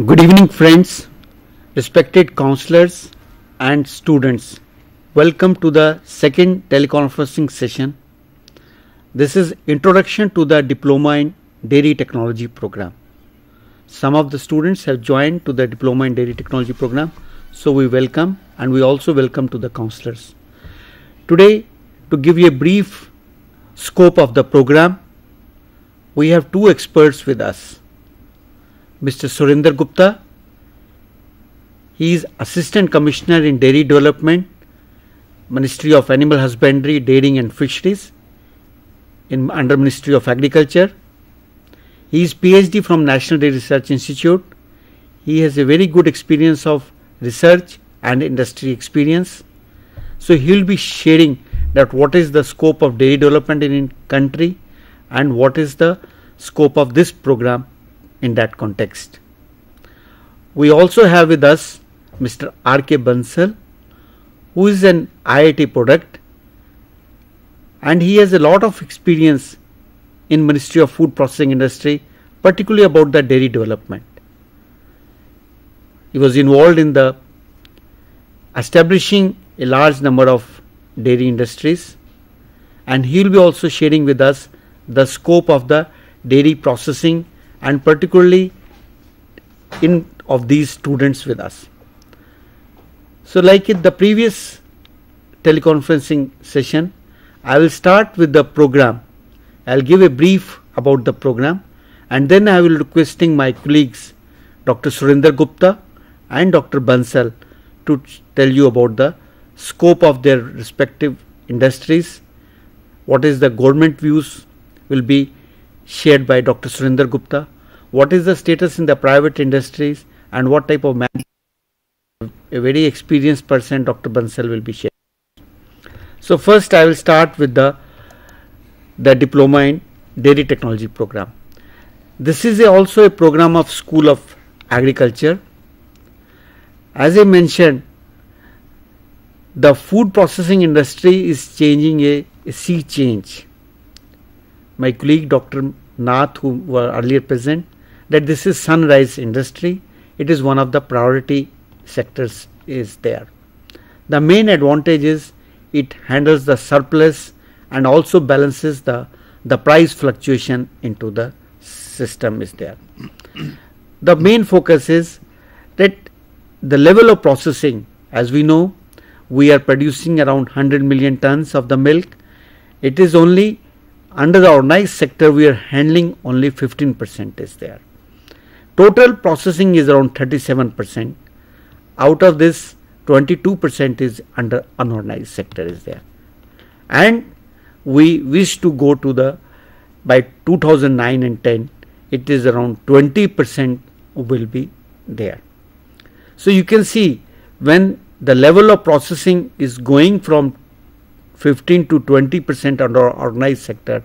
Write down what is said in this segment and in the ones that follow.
Good evening, friends, respected counselors and students. Welcome to the second teleconferencing session. This is Introduction to the Diploma in Dairy Technology program. Some of the students have joined to the Diploma in Dairy Technology program, so we welcome, and we also welcome to the counselors. Today, to give you a brief scope of the program, we have two experts with us. Mr. Surinder Gupta, he is Assistant Commissioner in Dairy Development, Ministry of Animal Husbandry, Dairying and Fisheries, under Ministry of Agriculture. He is PhD from National Dairy Research Institute. He has a very good experience of research and industry experience. So he will be sharing that what is the scope of dairy development in country and what is the scope of this program in that context. We also have with us Mr. R.K. Bansal, who is an IIT product, and he has a lot of experience in Ministry of Food Processing Industry, particularly about the dairy development. He was involved in the establishing a large number of dairy industries, and he will be also sharing with us the scope of the dairy processing and particularly of these students with us. So like in the previous teleconferencing session, I will start with the program. I will give a brief about the program, and then I will requesting my colleagues Dr. Surinder Gupta and Dr. Bansal to tell you about the scope of their respective industries. What is the government views will be shared by Dr. Surinder Gupta. What is the status in the private industries and what type of man? A very experienced person, Dr. Bansal, will be sharing. So first I will start with the Diploma in Dairy Technology program. This is also a program of School of Agriculture. As I mentioned, the food processing industry is changing a sea change. My colleague Dr. Nath, who were earlier present, that this is sunrise industry. It is one of the priority sectors is there. The main advantage is it handles the surplus and also balances the price fluctuation into the system is there. The main focus is that the level of processing, as we know, we are producing around 100 million tons of the milk. It is only under the organized sector we are handling only 15% is there. Total processing is around 37%. Out of this, 22% is under unorganized sector is there. And we wish to go to by 2009 and 10, it is around 20% will be there. So you can see when the level of processing is going from 15 to 20% under organized sector,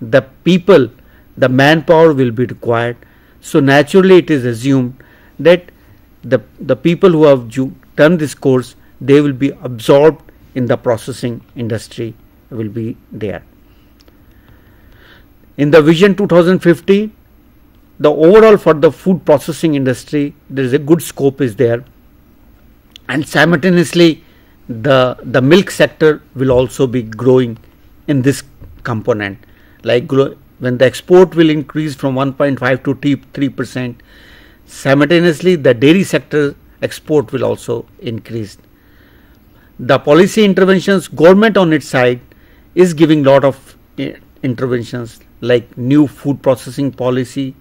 the people, the manpower will be required. So naturally it is assumed that the people who have done this course, they will be absorbed in the processing industry will be there. In the Vision 2050, the overall for the food processing industry, there is a good scope is there, and simultaneously the milk sector will also be growing in this component. Like when the export will increase from 1.5 to 3%, simultaneously the dairy sector export will also increase. The policy interventions, government on its side is giving lot of interventions, like new food processing policy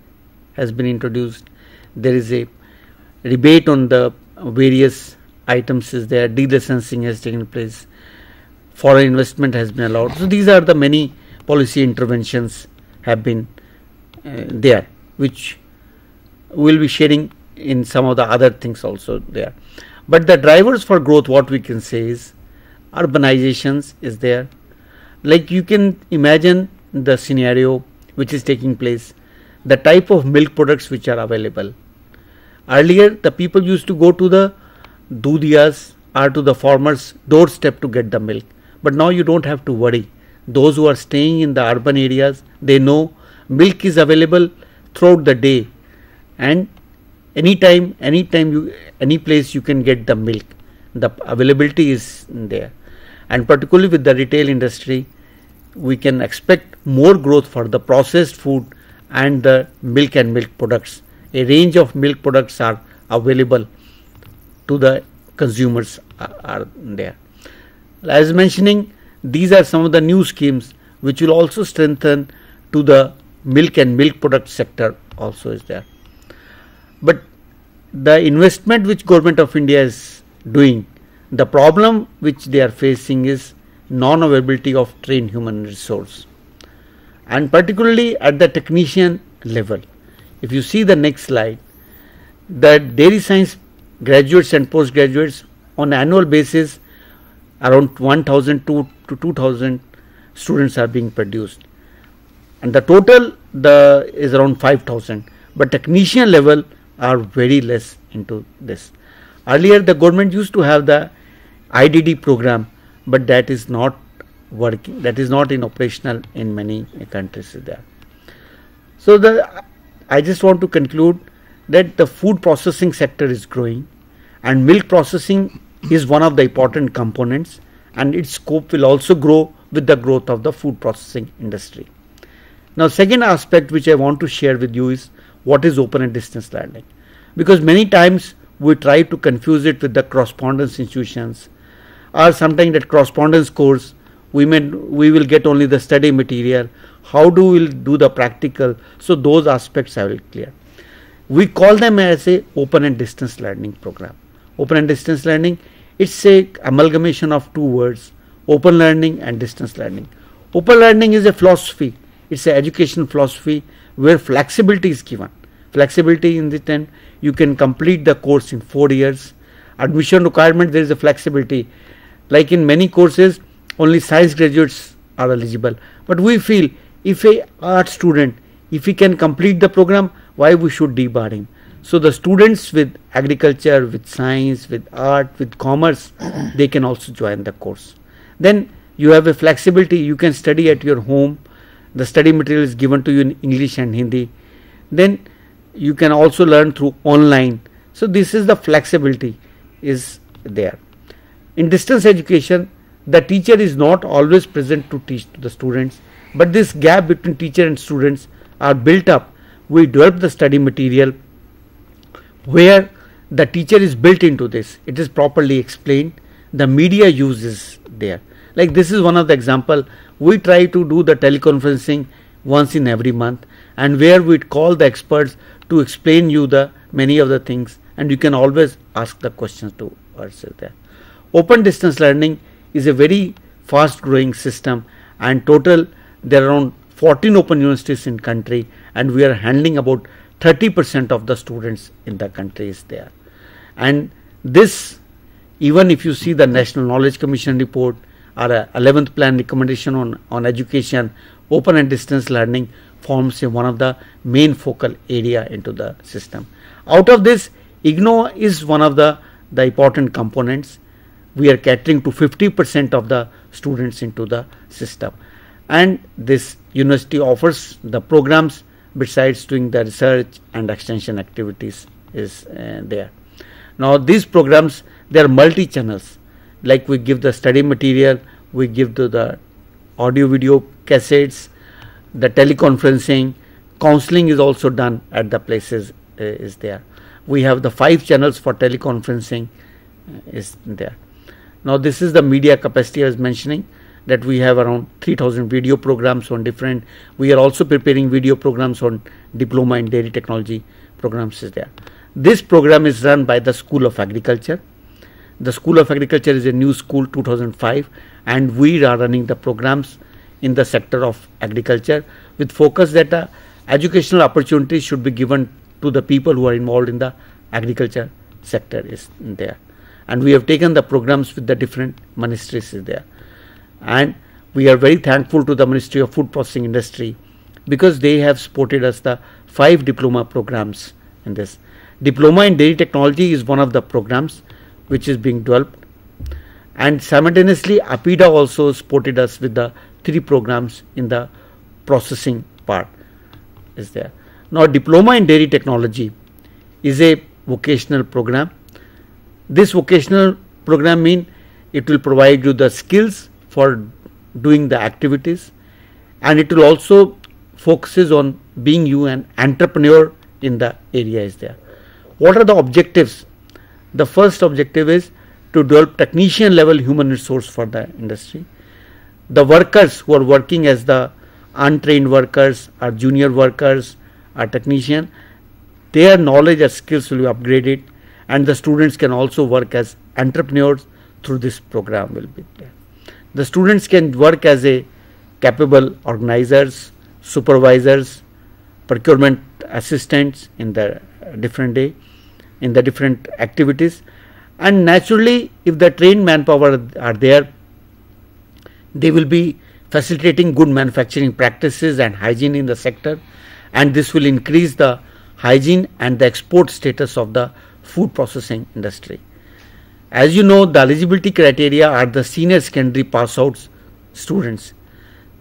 has been introduced. There is a rebate on the various items is there, delicensing has taken place, foreign investment has been allowed. So these are the many policy interventions have been there, which we will be sharing in some of the other things also there. But the drivers for growth, what we can say is urbanizations is there. Like you can imagine the scenario which is taking place, the type of milk products which are available. Earlier the people used to go to the dudhiyas or to the farmers' doorstep to get the milk, but now you don't have to worry. Those who are staying in the urban areas, they know milk is available throughout the day, and any place you can get the milk, the availability is there. And particularly with the retail industry, we can expect more growth for the processed food and the milk and milk products. A range of milk products are available to the consumers are there. As mentioning, these are some of the new schemes which will also strengthen to the milk and milk product sector also is there. But the investment which Government of India is doing, the problem which they are facing is non-availability of trained human resource, and particularly at the technician level. If you see the next slide, the dairy science graduates and postgraduates on annual basis around 1,000 to 2,000 students are being produced, and the total is around 5,000, but technician level are very less into this. Earlier the government used to have the IDD program, but that is not working, that is not in operational in many countries there. So I just want to conclude that the food processing sector is growing, and milk processing is one of the important components, and its scope will also grow with the growth of the food processing industry. Now, second aspect which I want to share with you is what is open and distance learning, because many times we try to confuse it with the correspondence institutions, or sometimes that correspondence course we will get only the study material. How do we do the practical? So those aspects I will clear. We call them as a open and distance learning program. Open and distance learning, it's a amalgamation of two words, open learning and distance learning. Open learning is a philosophy, it's an education philosophy where flexibility is given. Flexibility in the sense you can complete the course in 4 years. Admission requirement, there is a flexibility. Like in many courses, only science graduates are eligible. But we feel if a art student, if he can complete the program, why we should debar him? So the students with agriculture, with science, with art, with commerce, they can also join the course. Then you have a flexibility, you can study at your home. The study material is given to you in English and Hindi. Then you can also learn through online. So this is the flexibility is there. In distance education, the teacher is not always present to teach to the students, but this gap between teacher and students are built up. We develop the study material where the teacher is built into this. It is properly explained. The media use is there. Like this is one of the example. We try to do the teleconferencing once in every month, and where we call the experts to explain you the many of the things, and you can always ask the questions to us there. Open distance learning is a very fast growing system, and total there are around 14 open universities in country, and we are handling about 30% of the students in the country is there. And this, even if you see the National Knowledge Commission report or 11th plan recommendation on education, open and distance learning forms one of the main focal area into the system. Out of this, IGNOU is one of the important components. We are catering to 50% of the students into the system, and this university offers the programs besides doing the research and extension activities is there. Now these programs, they are multi-channels, like we give the study material, we give the audio video cassettes, the teleconferencing, counseling is also done at the places is there. We have the 5 channels for teleconferencing is there. Now this is the media capacity I was mentioning, that we have around 3,000 video programs on different. We are also preparing video programs on diploma in dairy technology programs is there. This program is run by the School of Agriculture. The School of Agriculture is a new school 2005, and we are running the programs in the sector of agriculture with focus that educational opportunities should be given to the people who are involved in the agriculture sector is there. And we have taken the programs with the different ministries is there. And we are very thankful to the Ministry of Food Processing Industry, because they have supported us the 5 diploma programs in this. Diploma in Dairy Technology is one of the programs which is being developed, and simultaneously APIDA also supported us with the 3 programs in the processing part is there. Now Diploma in Dairy Technology is a vocational program. This vocational program means it will provide you the skills for doing the activities, and it will also focuses on being you an entrepreneur in the area is there. What are the objectives? The first objective is to develop technician level human resource for the industry. The workers who are working as the untrained workers or junior workers or technician, their knowledge and skills will be upgraded, and the students can also work as entrepreneurs through this program will be there. The students can work as a capable organizers, supervisors, procurement assistants in the different day, in the different activities, and naturally if the trained manpower are there, they will be facilitating good manufacturing practices and hygiene in the sector, and this will increase the hygiene and the export status of the food processing industry. As you know, the eligibility criteria are the senior secondary pass outs students.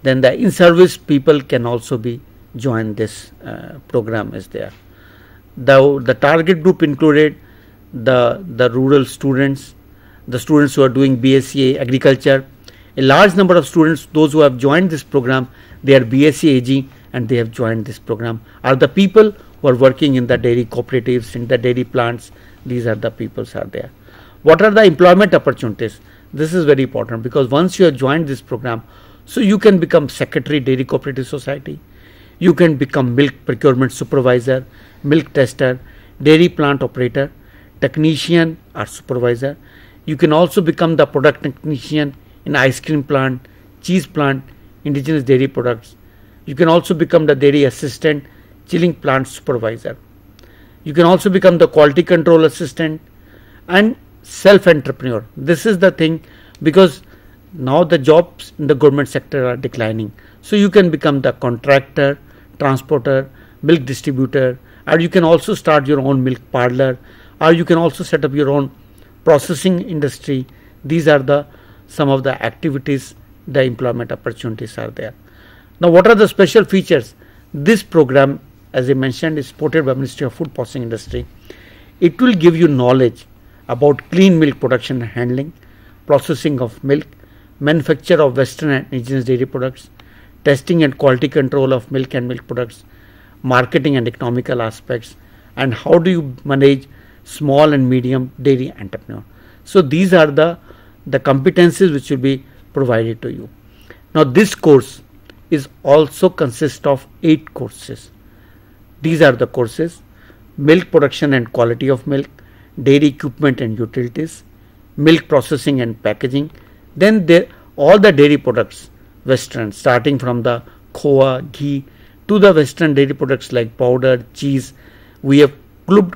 Then the in-service people can also be join this program is there. The target group included the rural students, the students who are doing BSc Agriculture. A large number of students, those who have joined this program, they are BSc AG and they have joined this program, are the people who are working in the dairy cooperatives, in the dairy plants. These are the peoples are there. What are the employment opportunities? This is very important, because once you have joined this program, so you can become secretary dairy cooperative society, you can become milk procurement supervisor, milk tester, dairy plant operator, technician or supervisor. You can also become the product technician in ice cream plant, cheese plant, indigenous dairy products. You can also become the dairy assistant, chilling plant supervisor. You can also become the quality control assistant and self-entrepreneur. This is the thing, because now the jobs in the government sector are declining. So you can become the contractor, transporter, milk distributor, or you can also start your own milk parlor, or you can also set up your own processing industry. These are the some of the activities, the employment opportunities are there. Now what are the special features? This program, as I mentioned, is supported by Ministry of Food Processing Industry. It will give you knowledge about clean milk production and handling, processing of milk, manufacture of western and indigenous dairy products, testing and quality control of milk and milk products, marketing and economical aspects, and how do you manage small and medium dairy entrepreneur. So these are the competencies which will be provided to you. Now this course is also consists of 8 courses. These are the courses: milk production and quality of milk, dairy equipment and utilities, milk processing and packaging. Then there all the dairy products, western, starting from the khoa, ghee to the western dairy products like powder, cheese. We have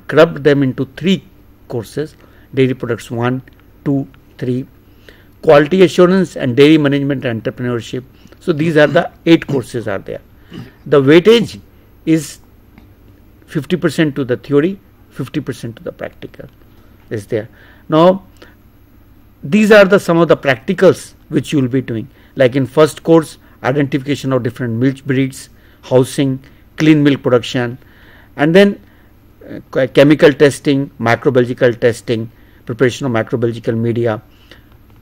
clubbed them into 3 courses: dairy products 1, 2, 3, quality assurance and dairy management and entrepreneurship. So these are the 8 courses are there. The weightage is 50% to the theory, 50% to the practical is there. Now these are the some of the practicals which you will be doing, like in first course, identification of different milk breeds, housing, clean milk production, and then chemical testing, microbiological testing, preparation of microbiological media.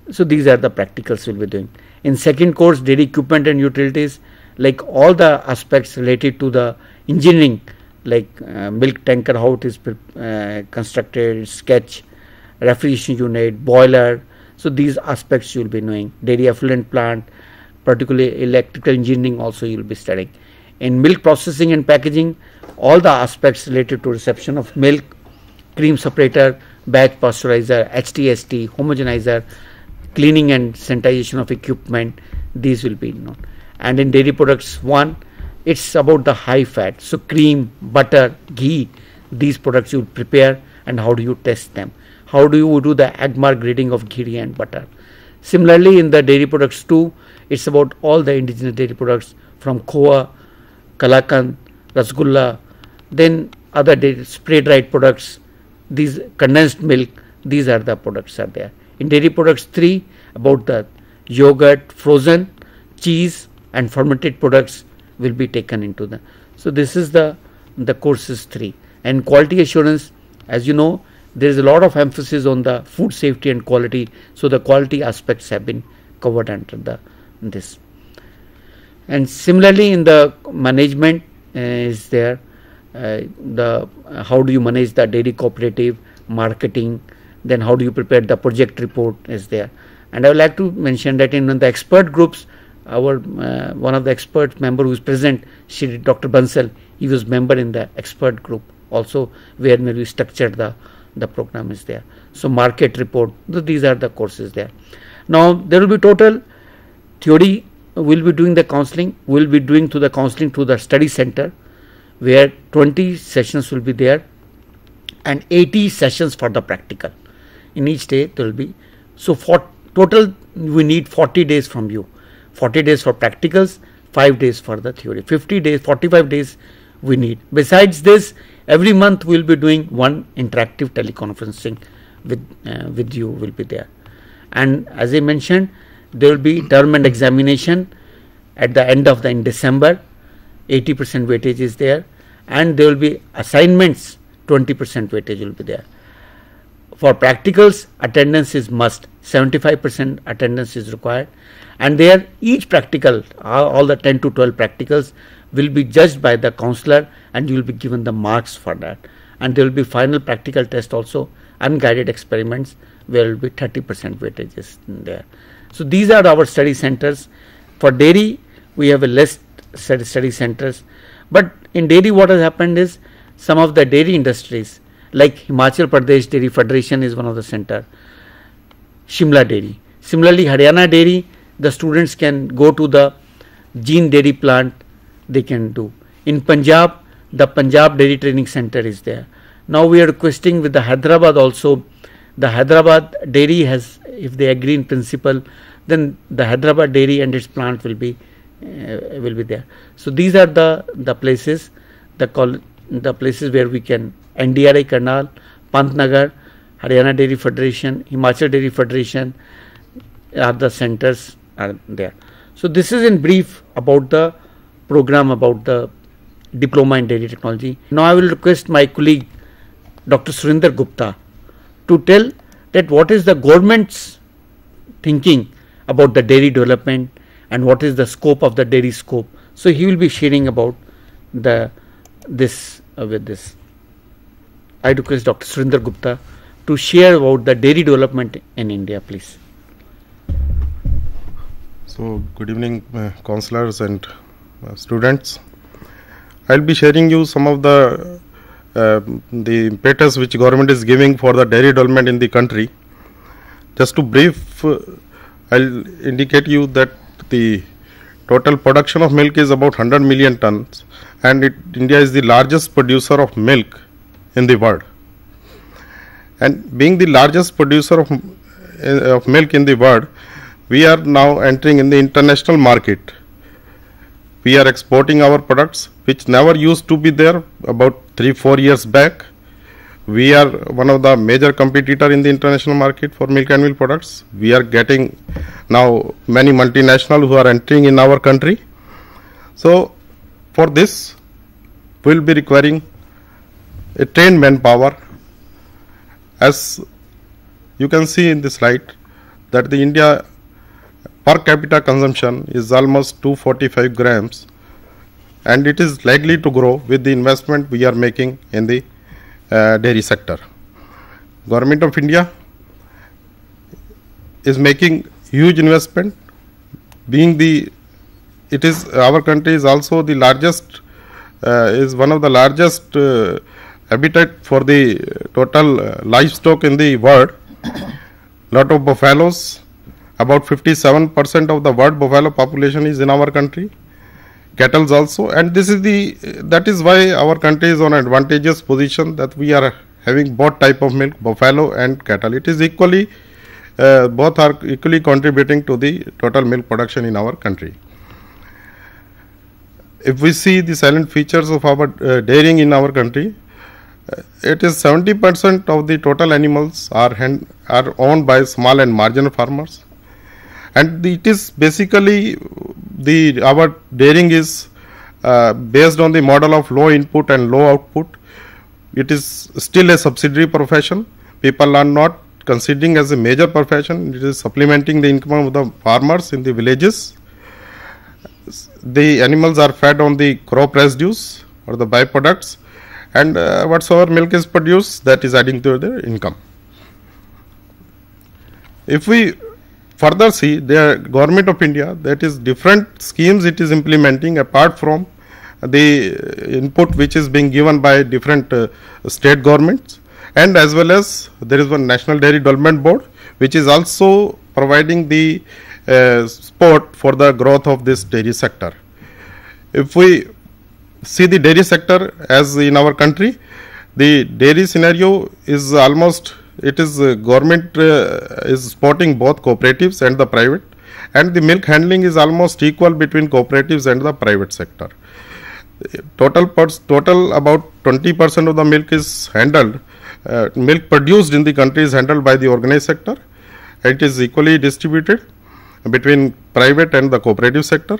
So these are the practicals we'll be doing. In second course, dairy equipment and utilities, like all the aspects related to the engineering, like milk tanker, how it is constructed, sketch, refrigeration unit, boiler. So these aspects you will be knowing. Dairy effluent plant, particularly electrical engineering also you will be studying. In milk processing and packaging, all the aspects related to reception of milk, cream separator, batch pasteurizer, HTST, homogenizer, cleaning and sanitization of equipment, these will be known. And in dairy products 1, it's about the high fat. So cream, butter, ghee, these products you prepare and how do you test them. How do you do the Agmar grading of ghee and butter. Similarly, in the dairy products 2, it's about all the indigenous dairy products from khoa, kalakand, rasgulla, then other dairy spray dried products, these condensed milk, these are the products are there. In dairy products 3, about the yogurt, frozen, cheese and fermented products will be taken into the. So this is the courses 3. And quality assurance, As you know, there is a lot of emphasis on the food safety and quality, so the quality aspects have been covered under this. And similarly, in the management is there, how do you manage the dairy cooperative, marketing, then how do you prepare the project report is there. And I would like to mention that in the expert groups, our one of the expert member who is present, Dr. Bansal, he was member in the expert group also, where we structured the program is there. So market report, these are the courses there. Now there will be total theory. We'll be doing the counseling. We'll be doing the counseling to the study center, where 20 sessions will be there and 80 sessions for the practical. In each day there will be, so for total we need 40 days from you. 40 days for practicals, 5 days for the theory. 50 days, 45 days we need. Besides this, every month we will be doing one interactive teleconferencing with you will be there. And as I mentioned, there will be term and examination at the end of in December. 80% weightage is there, and there will be assignments. 20% weightage will be there. For practicals, attendance is must. 75% attendance is required, and there each practical, all the 10 to 12 practicals will be judged by the counselor, and you will be given the marks for that. And there will be final practical test also, unguided experiments, where will be 30% weightage is there. So these are our study centers. For dairy, we have a less study centers, but in dairy what has happened is, some of the dairy industries like Himachal Pradesh Dairy Federation is one of the center, Shimla Dairy. Similarly, Haryana Dairy, the students can go to the Gene Dairy plant, they can do. In Punjab, the Punjab Dairy Training Center is there. Now we are requesting with the Hyderabad also. The Hyderabad Dairy has, if they agree in principle, then the Hyderabad Dairy and its plant will be there. So these are the places, the places where we can, NDRI Karnal, Pantnagar, Haryana Dairy Federation, Himachal Dairy Federation are the centers are there. So this is in brief about the program, about the diploma in dairy technology. Now I will request my colleague Dr. Surinder Gupta to tell that what is the government's thinking about the dairy development and what is the scope of the dairy scope. So he will be sharing about this with this. I request Dr. Surinder Gupta to share about the dairy development in India, please. So good evening, counselors and students. I'll be sharing you some of the impetus which government is giving for the dairy development in the country. Just to brief, I'll indicate you that the total production of milk is about 100 million tons, and India is the largest producer of milk in the world. And being the largest producer of milk in the world, we are now entering in the international market. We are exporting our products, which never used to be there about 3-4 years back. We are one of the major competitor in the international market for milk and milk products. We are getting now many multinationals who are entering in our country. So for this, we will be requiring a trained manpower. As you can see in the slide, that the India per capita consumption is almost 245 grams, and it is likely to grow with the investment we are making in the dairy sector. Government of India is making huge investment, being our country is also the largest, is one of the largest habitat for the total livestock in the world. Lot of buffaloes, about 57% of the world buffalo population is in our country. Cattle also, and that is why our country is on an advantageous position, that we are having both type of milk, buffalo and cattle. It is equally, both are equally contributing to the total milk production in our country. If we see the silent features of our dairying in our country, it is 70% of the total animals are owned by small and marginal farmers, and it is basically our dairying is based on the model of low input and low output. it is still a subsidiary profession. People are not considering as a major profession. It is supplementing the income of the farmers in the villages. The animals are fed on the crop residues or the byproducts, and whatsoever milk is produced, that is adding to their income. If we further see, the government of India, that is different schemes it is implementing apart from the input which is being given by different state governments, and as well as there is one National Dairy Development Board which is also providing the support for the growth of this dairy sector. If we see the dairy sector as in our country, the dairy scenario is almost, it is government is supporting both cooperatives and the private, and the milk handling is almost equal between cooperatives and the private sector. Total about 20% of the milk is handled, milk produced in the country is handled by the organized sector. It is equally distributed between private and the cooperative sector.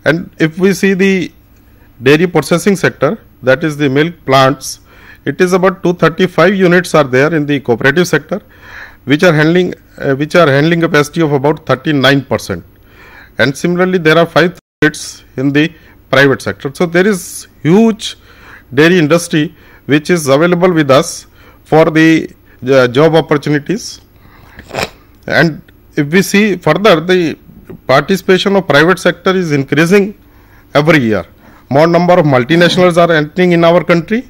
And if we see the dairy processing sector, that is the milk plants, it is about 235 units are there in the cooperative sector, which are handling capacity of about 39%. And similarly, there are 5 units in the private sector. So there is huge dairy industry which is available with us for the job opportunities. And if we see further, the participation of private sector is increasing every year. More number of multinationals are entering in our country,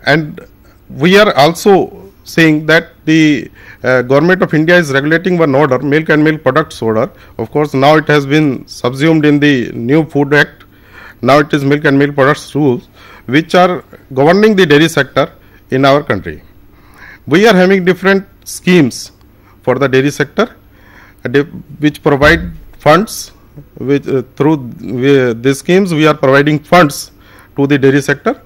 and we are also seeing that the government of India is regulating one order, milk and milk products order. Of course, now it has been subsumed in the new Food Act. Now it is milk and milk products rules which are governing the dairy sector in our country. We are having different schemes for the dairy sector which provide funds, which through these schemes we are providing funds to the dairy sector.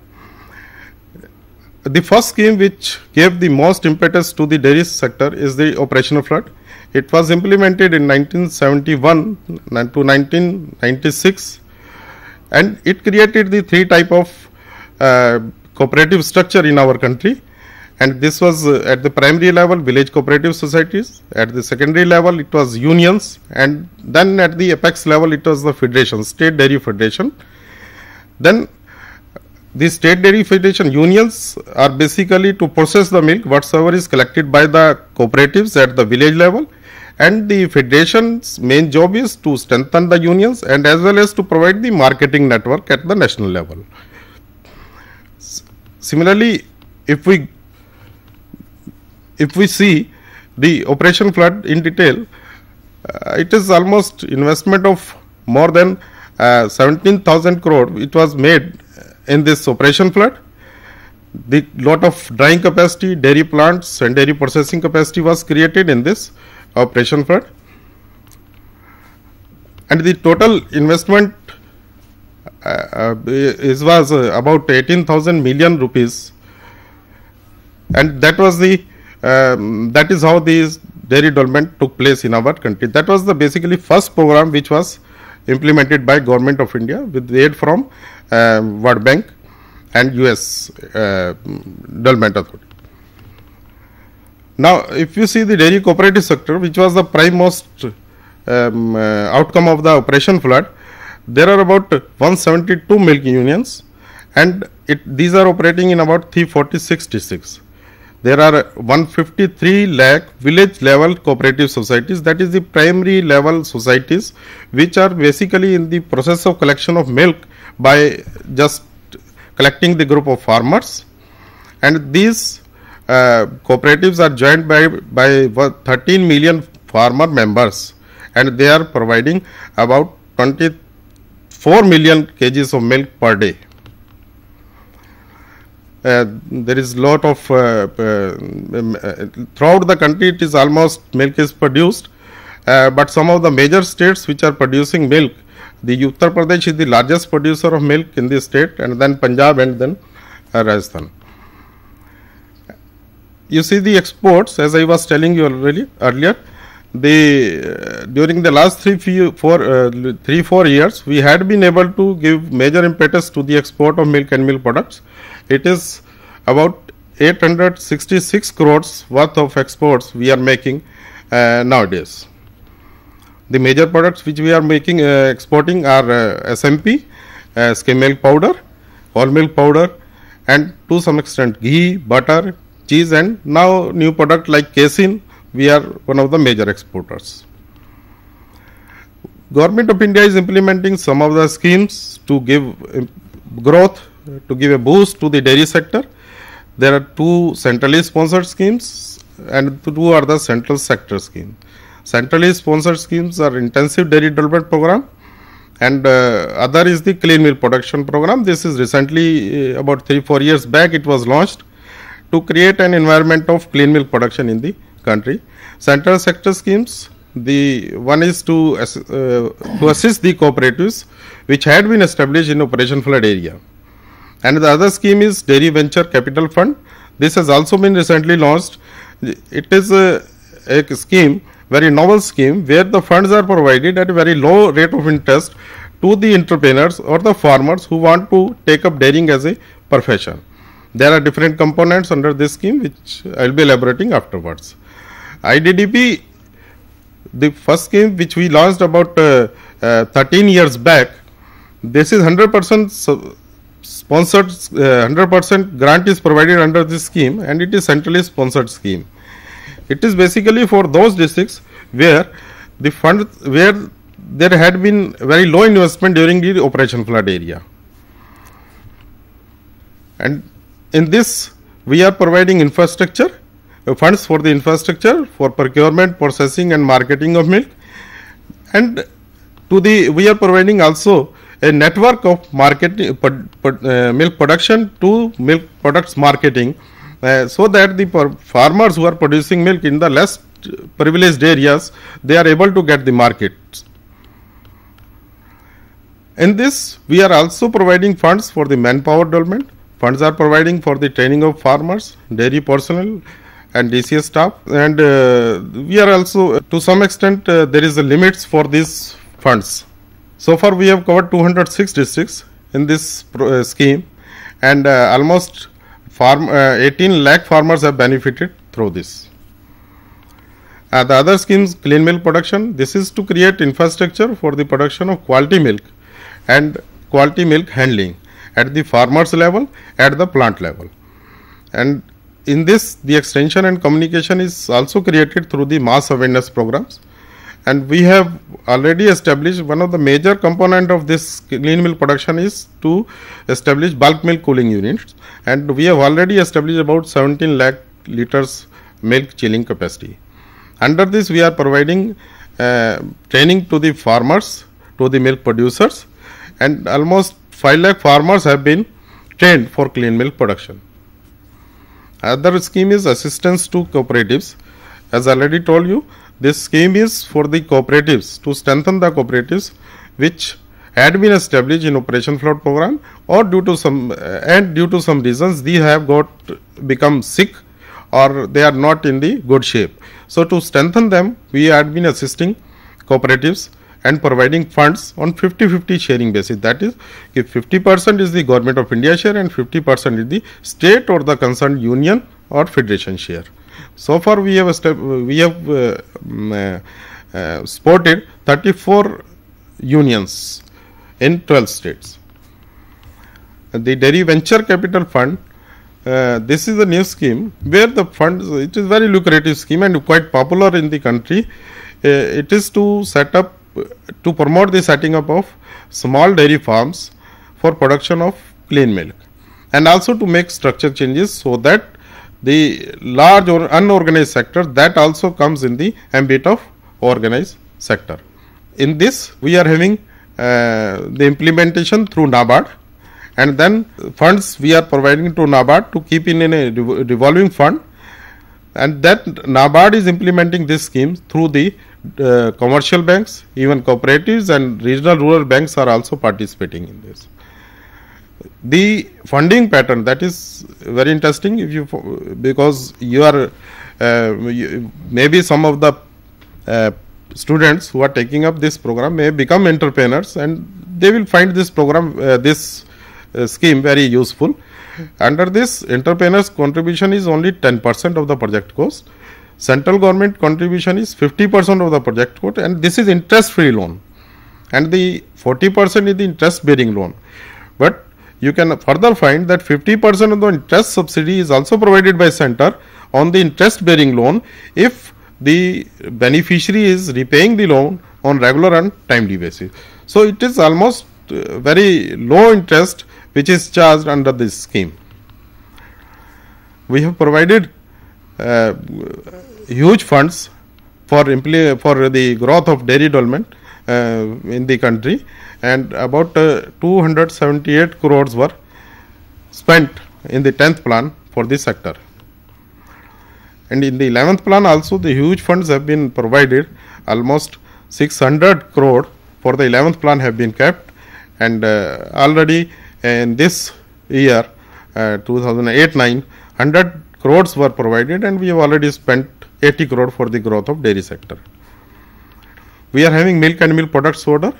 The first scheme which gave the most impetus to the dairy sector is the operational flood. It was implemented in 1971 to 1996, and it created the 3 type of cooperative structure in our country. And this was at the primary level, village cooperative societies. At the secondary level, it was unions, and then at the apex level, it was the federation, state dairy federation. Then the state dairy federation unions are basically to process the milk whatsoever is collected by the cooperatives at the village level, and the federation's main job is to strengthen the unions and as well as to provide the marketing network at the national level. Similarly, if we see the operation flood in detail, it is almost investment of more than 17,000 crore it was made in this operation flood. The lot of drying capacity, dairy plants and dairy processing capacity was created in this operation flood, and the total investment was about 18,000 million rupees, and that was the that is how this dairy development took place in our country. That was the basically first program which was implemented by Government of India with aid from World Bank and US Development Authority. Now, if you see the dairy cooperative sector, which was the prime most outcome of the operation flood, there are about 172 milk unions, and these are operating in about 346 districts. There are 153 lakh village level cooperative societies, that is the primary level societies, which are basically in the process of collection of milk by just collecting the group of farmers, and these cooperatives are joined by 13 million farmer members, and they are providing about 24 million kgs of milk per day. There is lot of throughout the country it is almost milk is produced, but some of the major states which are producing milk, the Uttar Pradesh is the largest producer of milk in the state, and then Punjab, and then Rajasthan. You see the exports, as I was telling you earlier, during the last 3-4 years, we had been able to give major impetus to the export of milk and milk products. It is about 866 crores worth of exports we are making nowadays. The major products which we are making exporting are SMP, skim milk powder, whole milk powder, and to some extent ghee, butter, cheese, and now new product like casein. We are one of the major exporters. Government of India is implementing some of the schemes to give growth, to give a boost to the dairy sector. There are two centrally sponsored schemes and two are the central sector schemes. Centrally sponsored schemes are Intensive Dairy Development Program and other is the Clean Milk Production Program. This is recently, about 3-4 years back, it was launched to create an environment of clean milk production in the country. Central sector schemes, the one is to assist the cooperatives which had been established in Operation Flood area. And the other scheme is Dairy Venture Capital Fund. This has also been recently launched. It is a scheme, very novel scheme, where the funds are provided at a very low rate of interest to the entrepreneurs or the farmers who want to take up dairying as a profession. There are different components under this scheme which I will be elaborating afterwards. IDDP, the first scheme which we launched about 13 years back, this is 100% sponsored, 100% grant is provided under this scheme and it is centrally sponsored scheme. It is basically for those districts where the fund, where there had been very low investment during the Operation Flood area. And in this we are providing infrastructure, funds for the infrastructure for procurement, processing and marketing of milk, and we are providing also a network of marketing milk production to milk products marketing, so that the farmers who are producing milk in the less privileged areas, they are able to get the markets. In this we are also providing funds for the manpower development. Funds are providing for the training of farmers, dairy personnel and DCS staff, and we are also to some extent there is a limits for these funds. So far we have covered 206 districts in this scheme, and almost 18 lakh farmers have benefited through this. The other schemes, clean milk production, this is to create infrastructure for the production of quality milk and quality milk handling at the farmers level, at the plant level. And in this, the extension and communication is also created through the mass awareness programs. And we have already established one of the major component of this clean milk production is to establish bulk milk cooling units, and we have already established about 17 lakh liters milk chilling capacity. Under this we are providing training to the farmers, to the milk producers, and almost 5 lakh farmers have been trained for clean milk production. Other scheme is assistance to cooperatives. As I already told you, this scheme is for the cooperatives, to strengthen the cooperatives which had been established in Operation Flood program, or due to some reasons they have become sick or they are not in the good shape. So to strengthen them, we had been assisting cooperatives and providing funds on 50-50 sharing basis. That is, if 50% is the Government of India share and 50% is the state or the concerned union or federation share. So far we have supported 34 unions in 12 states. The Dairy Venture Capital Fund, this is a new scheme where the funds, it is very lucrative scheme and quite popular in the country. It is to promote the setting up of small dairy farms for production of clean milk, and also to make structure changes so that the large or unorganized sector that also comes in the ambit of organized sector. In this we are having the implementation through NABARD, and then funds we are providing to NABARD to keep in a revolving fund, and that NABARD is implementing this scheme through the commercial banks, even cooperatives and regional rural banks are also participating in this. The funding pattern, that is very interesting, because you are maybe some of the students who are taking up this program may become entrepreneurs and they will find this program, this scheme very useful. Under this, entrepreneurs' contribution is only 10% of the project cost. Central government contribution is 50% of the project cost, and this is interest-free loan. And the 40% is the interest-bearing loan. But you can further find that 50% of the interest subsidy is also provided by center on the interest-bearing loan if the beneficiary is repaying the loan on regular and timely basis. So it is almost very low interest which is charged under this scheme. We have provided huge funds for the growth of dairy development in the country, and about 278 crores were spent in the 10th plan for this sector. And in the 11th plan also the huge funds have been provided. Almost 600 crore for the 11th plan have been kept, and already in this year 2008-9 100 crores were provided, and we have already spent 80 crore for the growth of dairy sector. We are having milk and milk products order.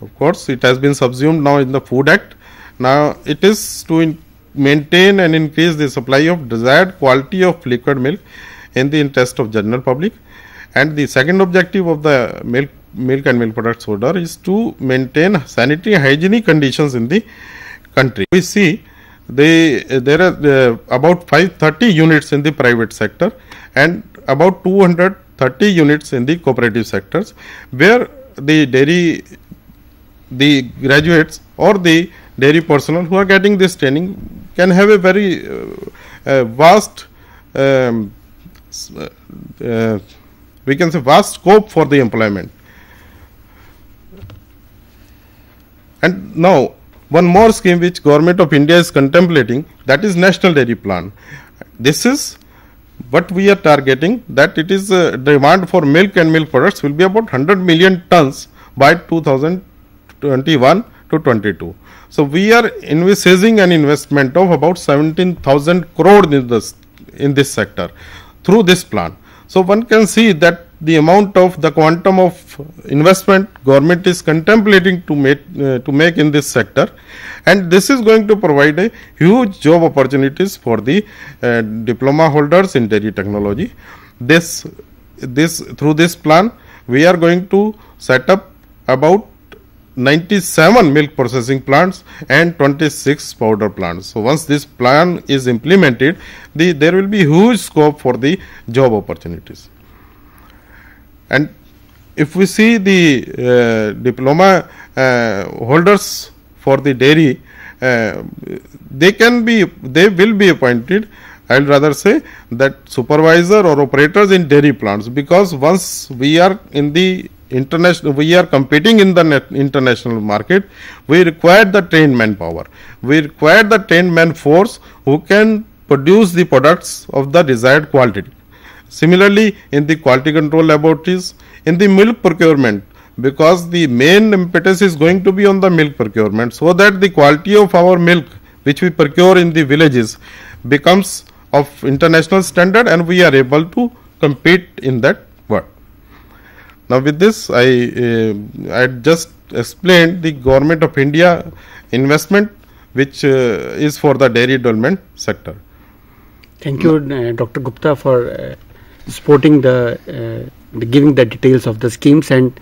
Of course, it has been subsumed now in the Food Act. Now it is to maintain and increase the supply of desired quality of liquid milk in the interest of general public. And the second objective of the milk and milk products order is to maintain sanitary and hygienic conditions in the country. We see there are about 530 units in the private sector and about 230 units in the cooperative sectors, where the graduates or the dairy personnel who are getting this training can have a very vast we can say vast scope for the employment. And now one more scheme which Government of India is contemplating, that is National Dairy Plan. This is what we are targeting, that it is demand for milk and milk products will be about 100 million tons by 2021 to 22. So we are envisaging an investment of about 17,000 crore in this sector through this plan. So one can see that the amount of the quantum of investment government is contemplating to make in this sector, and this is going to provide a huge job opportunities for the diploma holders in dairy technology. Through this plan we are going to set up about 97 milk processing plants and 26 powder plants. So once this plan is implemented, there will be huge scope for the job opportunities. And if we see the diploma holders for the dairy, they will be appointed, I will rather say, that supervisor or operators in dairy plants, because once we are in the we are competing in the international market, we require the trained manpower. We require the trained man force who can produce the products of the desired quality. Similarly, in the quality control laboratories, in the milk procurement, because the main impetus is going to be on the milk procurement, so that the quality of our milk which we procure in the villages becomes of international standard and we are able to compete in that world. Now with this, I just explained the Government of India investment which is for the dairy development sector. Thank you, Dr. Gupta, for supporting giving the details of the schemes and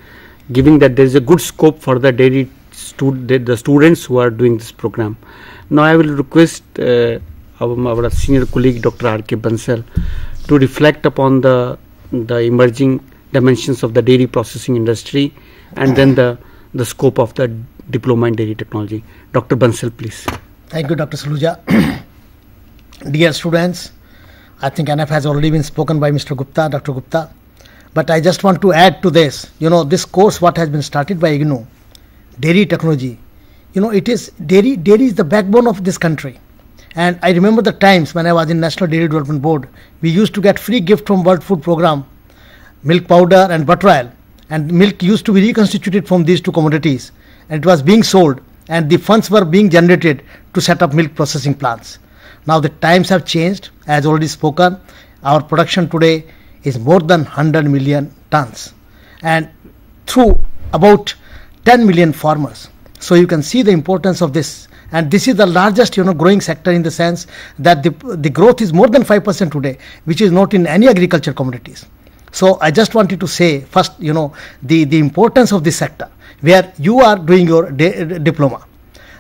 giving that there is a good scope for the dairy the students who are doing this program. Now I will request our senior colleague Dr. R.K. Bansal to reflect upon the emerging dimensions of the dairy processing industry and then the scope of the diploma in dairy technology. Dr. Bansal, please. Thank you, Dr. Saluja. Dear students, I think enough has already been spoken by Mr. Gupta, Dr. Gupta. But I just want to add to this, this course what has been started by IGNOU, dairy technology. It is dairy is the backbone of this country. And I remember the times when I was in National Dairy Development Board, we used to get free gift from World Food Program, milk powder and butter oil, and milk used to be reconstituted from these two commodities, and it was being sold, and the funds were being generated to set up milk processing plants. Now the times have changed. As already spoken, our production today is more than 100 million tons, and through about 10 million farmers. So you can see the importance of this. And this is the largest, growing sector, in the sense that the growth is more than 5% today, which is not in any agriculture commodities. So I just wanted to say first, the importance of this sector, where you are doing your diploma.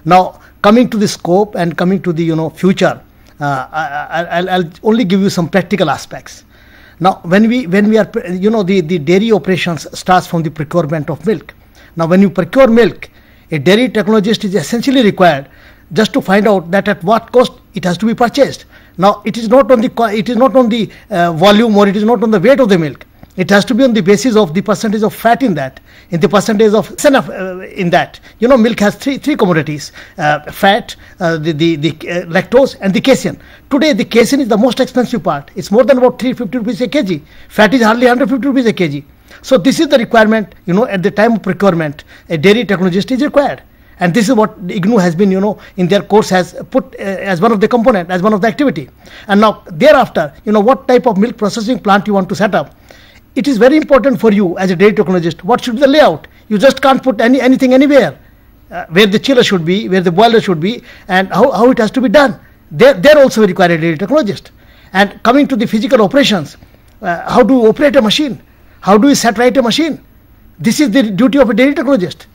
Now, coming to the scope and coming to the, future, I'll only give you some practical aspects. Now, when we are, the dairy operations starts from the procurement of milk. Now, when you procure milk, a dairy technologist is essentially required just to find out that at what cost it has to be purchased. Now, it is not on the volume, or it is not on the weight of the milk. It has to be on the basis of the percentage of fat in that, in the percentage of in that. Milk has three commodities: fat, the lactose, and the casein. Today, the casein is the most expensive part. It's more than about 350 rupees a kg. Fat is hardly 150 rupees a kg. So this is the requirement. At the time of procurement, a dairy technologist is required. And this is what IGNOU has been, in their course has put as one of the component, as one of the activity. And now thereafter, what type of milk processing plant you want to set up. It is very important for you as a dairy technologist. What should be the layout? You just can't put anything anywhere. Where the chiller should be, where the boiler should be, and how it has to be done. They're also required a dairy technologist. And coming to the physical operations, how do you operate a machine? How do you set right a machine? This is the duty of a dairy technologist.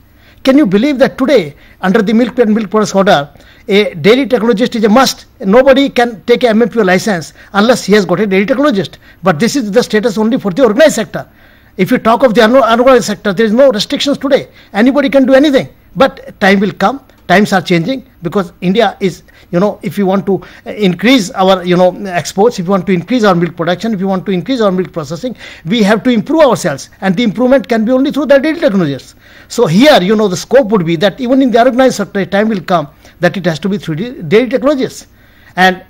Can you believe that today, under the milk and milk products order, a dairy technologist is a must? Nobody can take a MMPO license unless he has got a dairy technologist. But this is the status only for the organized sector. If you talk of the unorganized sector, there is no restrictions today. Anybody can do anything. But time will come. Times are changing, because India is, if you want to increase our, exports, if you want to increase our milk production, if you want to increase our milk processing, we have to improve ourselves. And the improvement can be only through the dairy technologists. So here, the scope would be that even in the organized sector, a time will come that it has to be through the dairy technologists. And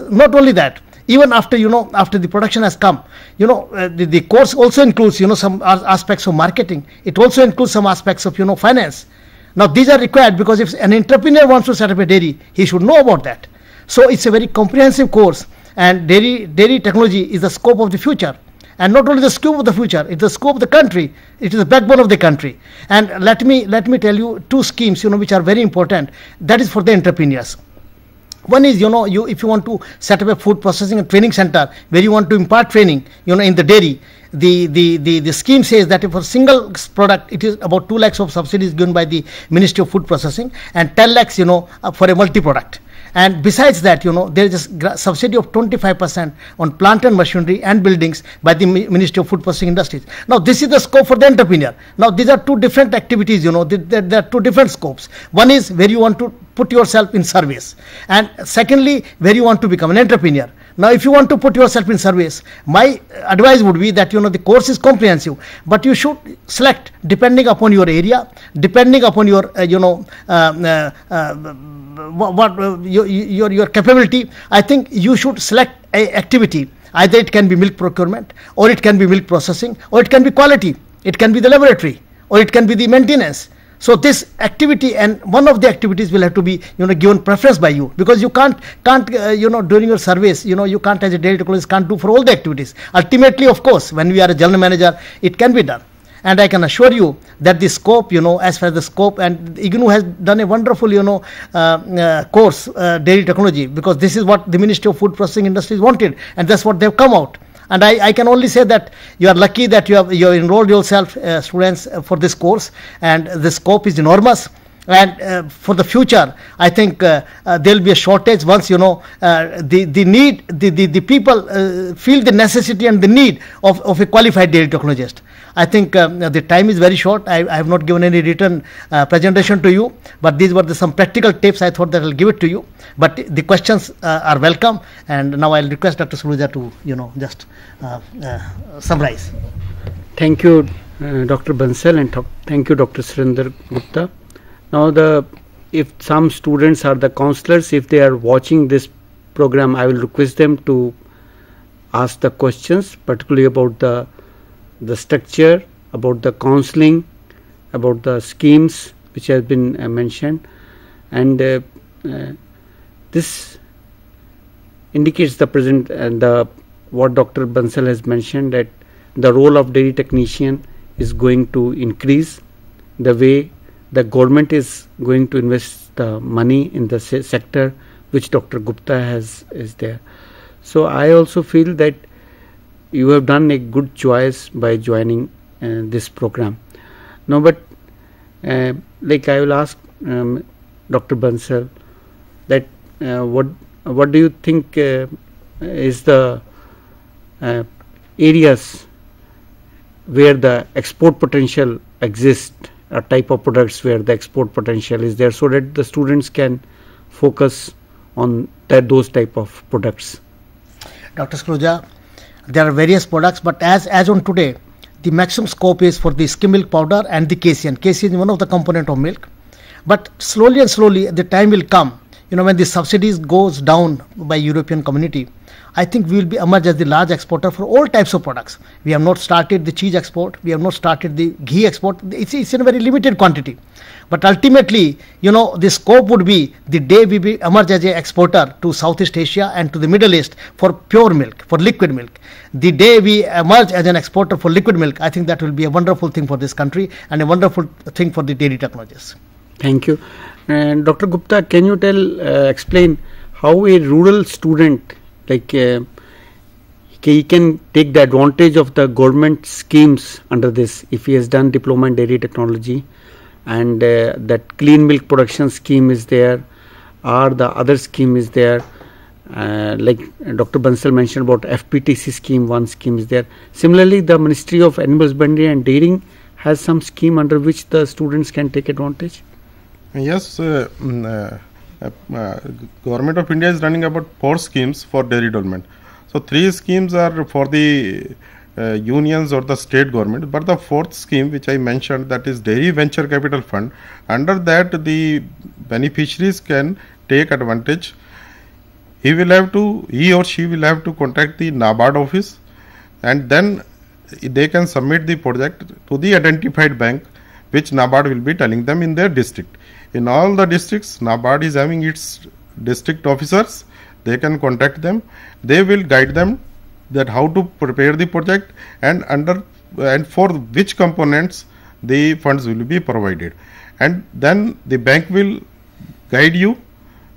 not only that, even after, after the production has come, the course also includes, some aspects of marketing. It also includes some aspects of, finance. Now, these are required, because if an entrepreneur wants to set up a dairy, he should know about that. So it's a very comprehensive course, and dairy technology is the scope of the future. And not only the scope of the future, it's the scope of the country. It is the backbone of the country. And let me tell you two schemes, which are very important. That is for the entrepreneurs. One is, if you want to set up a food processing and training center where you want to impart training, in the dairy, the scheme says that if for a single product, it is about 2 lakhs of subsidies given by the Ministry of Food Processing, and 10 lakhs, for a multi-product. And besides that, there is a subsidy of 25% on plant and machinery and buildings by the Ministry of Food Processing Industries. Now, this is the scope for the entrepreneur. Now, these are two different activities, there are two different scopes. One is where you want to put yourself in service. And secondly, where you want to become an entrepreneur. Now, if you want to put yourself in service, my advice would be that, the course is comprehensive, but you should select depending upon your area, depending upon your, your capability. I think you should select a activity. Either it can be milk procurement, or it can be milk processing, or it can be quality, it can be the laboratory, or it can be the maintenance. So this activity, and one of the activities will have to be, given preference by you, because you can't, during your service, you can't, as a dairy technologist, can't do for all the activities. Ultimately, of course, when we are a general manager, it can be done. And I can assure you that the scope, as far as the scope, and IGNOU has done a wonderful, course, dairy technology, because this is what the Ministry of Food Processing Industries wanted, and that's what they've come out. And I can only say that you are lucky that you have enrolled yourself, students, for this course, and the scope is enormous. And for the future, I think there will be a shortage once the need, the people feel the necessity and the need of a qualified dairy technologist. I think the time is very short. I have not given any written presentation to you, but these were some practical tips. I thought that I'll give it to you. But the questions are welcome. And now I'll request Dr. Suruja to just summarize. Thank you, Dr. Bansal, and thank you, Dr. Surinder Gupta. Now, if some students are the counselors, if they are watching this program, I will request them to ask the questions, particularly about the structure, about the counseling, about the schemes which has been mentioned, and this indicates the present and what Dr. Bansal has mentioned, that the role of dairy technician is going to increase. The way the government is going to invest the money in the sector which Dr. Gupta is there. So I also feel that you have done a good choice by joining this program. No, but like I will ask Dr. Bansal that what do you think is the areas where the export potential exists, a type of products where the export potential is there, so that the students can focus on those type of products? Dr. Skluja, there are various products, but as on today, the maximum scope is for the skim milk powder and the casein. Casein is one of the component of milk. But slowly and slowly, the time will come, when the subsidies goes down by European community, I think we will be emerge as the large exporter for all types of products. We have not started the cheese export. We have not started the ghee export. It's in a very limited quantity. But ultimately, the scope would be the day we be emerge as an exporter to Southeast Asia and to the Middle East for pure milk, for liquid milk. The day we emerge as an exporter for liquid milk, I think that will be a wonderful thing for this country and a wonderful thing for the dairy technologies. Thank you. And Dr. Gupta, can you explain how a rural student, like he can take the advantage of the government schemes under this, if he has done diploma in dairy technology, and that clean milk production scheme is there, or the other scheme is there, like Dr. Bansal mentioned about FPTC scheme, one scheme is there. Similarly, the Ministry of Animal Husbandry and Dairying has some scheme under which the students can take advantage. Yes, Government of India is running about 4 schemes for dairy development. So 3 schemes are for the unions or the state government, but the 4th scheme which I mentioned, that is Dairy Venture Capital Fund, under that the beneficiaries can take advantage. He or she will have to contact the NABARD office, and then they can submit the project to the identified bank which NABARD will be telling them in their district. In all the districts, NABARD is having its district officers. They can contact them. They will guide them that how to prepare the project and for which components the funds will be provided. And then the bank will guide you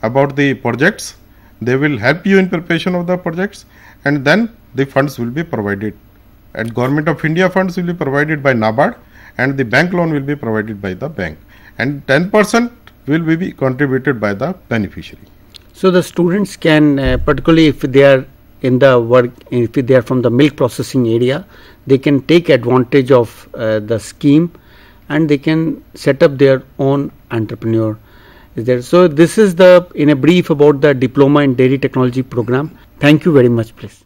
about the projects. They will help you in preparation of the projects, and then the funds will be provided. And Government of India funds will be provided by NABARD, and the bank loan will be provided by the bank, and 10% will be contributed by the beneficiary. So the students can, particularly if they are in the work, if they are from the milk processing area, they can take advantage of the scheme, and they can set up their own entrepreneur. Is there? So this is in a brief about the Diploma in Dairy Technology program. Thank you very much, please.